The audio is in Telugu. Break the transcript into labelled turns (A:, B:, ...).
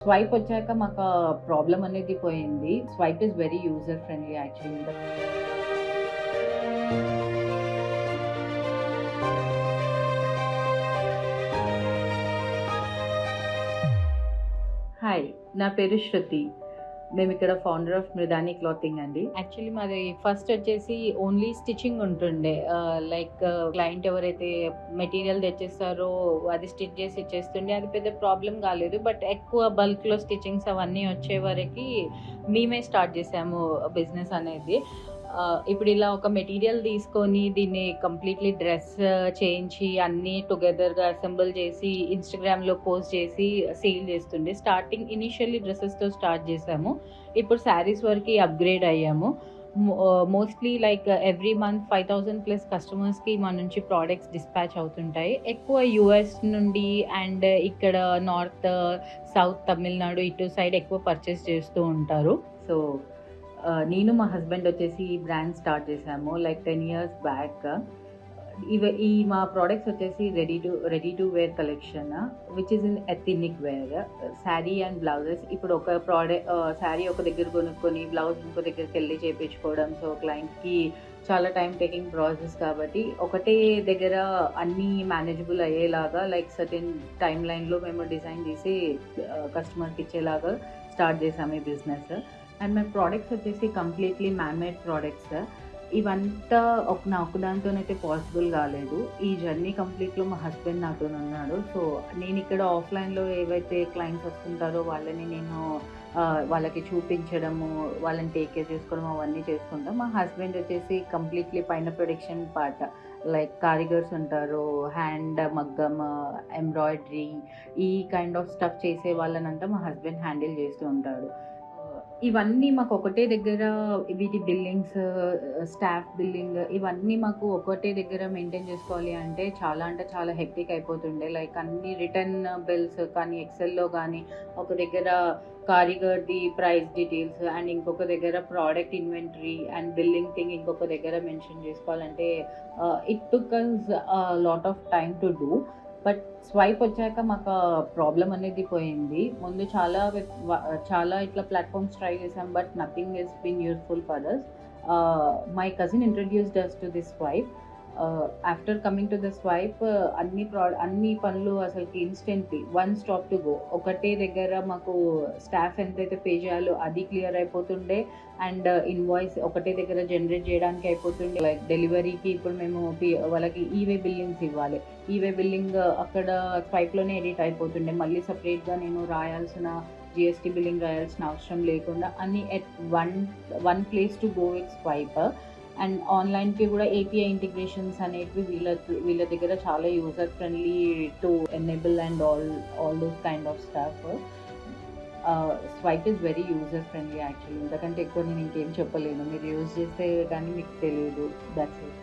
A: స్వైప్ వచ్చాక మాకు ప్రాబ్లం అనేది పోయింది. Swipe is very user friendly actually. Hi, నా పేరు శృతి. మేము ఇక్కడ ఫౌండర్ ఆఫ్ మృదాని క్లాతింగ్ అండి. యాక్చువల్లీ మాది ఫస్ట్ వచ్చేసి ఓన్లీ స్టిచ్చింగ్ ఉంటుండే. లైక్ క్లయింట్ ఎవరైతే మెటీరియల్ తెచ్చేస్తారో అది స్టిచ్ చేసి ఇచ్చేస్తుండే. అది పెద్ద ప్రాబ్లం కాలేదు. బట్ ఎక్కువ బల్క్లో స్టిచ్చింగ్స్ అవన్నీ వచ్చే వరకు మేమే స్టార్ట్ చేసాము బిజినెస్ అనేది. ఇప్పుడు ఇలా ఒక మెటీరియల్ తీసుకొని దీన్ని కంప్లీట్లీ డ్రెస్ చేయించి అన్నీ టుగెదర్గా అసెంబుల్ చేసి ఇన్స్టాగ్రామ్లో పోస్ట్ చేసి సేల్ చేస్తుండే. స్టార్టింగ్ ఇనిషియల్లీ డ్రెస్సెస్తో స్టార్ట్ చేసాము. ఇప్పుడు శారీస్ వరకు అప్గ్రేడ్ అయ్యాము. మోస్ట్లీ లైక్ ఎవ్రీ మంత్ 5,000+ కస్టమర్స్కి మన నుంచి ప్రోడక్ట్స్ డిస్పాచ్ అవుతుంటాయి. ఎక్కువ యూఎస్ నుండి అండ్ ఇక్కడ నార్త్ సౌత్ తమిళనాడు ఇటు సైడ్ ఎక్కువ పర్చేస్ చేస్తూ ఉంటారు. సో నేను మా హస్బెండ్ వచ్చేసి ఈ బ్రాండ్ స్టార్ట్ చేసాము లైక్ 10 years బ్యాక్. ఈ మా ప్రోడక్ట్స్ వచ్చేసి ready to wear collection which is in ethnic wear, sari and blouses. ఇప్పుడు ఒక శారీ ఒక దగ్గర కొనుక్కొని బ్లౌజ్ ఇంకో దగ్గరికి వెళ్ళి చేయించుకోవడం, సో క్లయింట్కి చాలా టైం టేకింగ్ ప్రాసెస్. కాబట్టి ఒకటే దగ్గర అన్నీ మేనేజబుల్ అయ్యేలాగా లైక్ సర్టెన్ టైం లైన్లో మేము డిజైన్ చేసి కస్టమర్కి ఇచ్చేలాగా స్టార్ట్ చేసాము ఈ బిజినెస్. అండ్ మై ప్రోడక్ట్స్ వచ్చేసి కంప్లీట్లీ మ్యాన్మేడ్ ప్రోడక్ట్స్. ఇవంతా నా ఒక్కదానితోనైతే పాసిబుల్ కాలేదు. ఈ జర్నీ కంప్లీట్లో మా హస్బెండ్ నాతో ఉన్నాడు. సో నేను ఇక్కడ ఆఫ్లైన్లో ఏవైతే క్లయింట్స్ వస్తుంటారో వాళ్ళని నేను వాళ్ళకి చూపించడము, వాళ్ళని టేక్ కేర్ చేసుకోవడం అవన్నీ చేసుకుంటాం. మా హస్బెండ్ వచ్చేసి కంప్లీట్లీ పైన ప్రొడక్షన్ పార్ట్ లైక్ కారిగర్స్ ఉంటారు, హ్యాండ్ మగ్గం, ఎంబ్రాయిడరీ, ఈ కైండ్ ఆఫ్ స్టఫ్ చేసే వాళ్ళనంతా మా హస్బెండ్ హ్యాండిల్ చేస్తూ ఉంటాడు. ఇవన్నీ మాకు ఒకటే దగ్గర, వీటి బిల్లింగ్స్, స్టాఫ్ బిల్లింగ్ ఇవన్నీ మాకు ఒకటే దగ్గర మెయింటైన్ చేసుకోవాలి అంటే చాలా హెక్టిక్ అయిపోతుండే. లైక్ అన్ని రిటర్న్ బిల్స్ కానీ ఎక్సెల్లో కానీ, ఒక దగ్గర కారిగర్ది ప్రైస్ డీటెయిల్స్ అండ్ ఇంకొక దగ్గర product inventory and billing thing ఇంకొక దగ్గర మెన్షన్ చేసుకోవాలంటే it took us lot of time to do. But Swipe వచ్చాక మాకు ప్రాబ్లం అనేది పోయింది. ముందు చాలా ఇట్లా ప్లాట్ఫామ్స్ ట్రై చేసాం, but nothing is been useful for us. My cousin introduced us to this Swipe. After coming to the Swipe అన్ని పనులు అసలుకి instantly one stop to go. ఒకటే దగ్గర మాకు స్టాఫ్ ఎంతైతే పే చేయాలో అది క్లియర్ అయిపోతుండే అండ్ ఇన్వాయిస్ ఒకటే దగ్గర జనరేట్ చేయడానికి అయిపోతుండే. లైక్ డెలివరీకి ఇప్పుడు మేము వాళ్ళకి ఈవే బిల్లింగ్స్ ఇవ్వాలి. ఈవే బిల్లింగ్ అక్కడ స్వైప్లోనే ఎడిట్ అయిపోతుండే. మళ్ళీ సపరేట్గా నేను జిఎస్టీ బిల్లింగ్ రాయాల్సిన అవసరం లేకుండా అన్ని at one place to go with swipe. And ఆన్లైన్కి కూడా ఏపీఐ ఇంటిగ్రేషన్స్ అనేవి వీళ్ళ దగ్గర చాలా user friendly to enable and all those kind of stuff. Swipe is very user friendly actually. ఎందుకంటే ఎక్కువ నేను ఇంకేం చెప్పలేను, మీరు యూజ్ చేస్తే కానీ మీకు తెలియదు. That's it.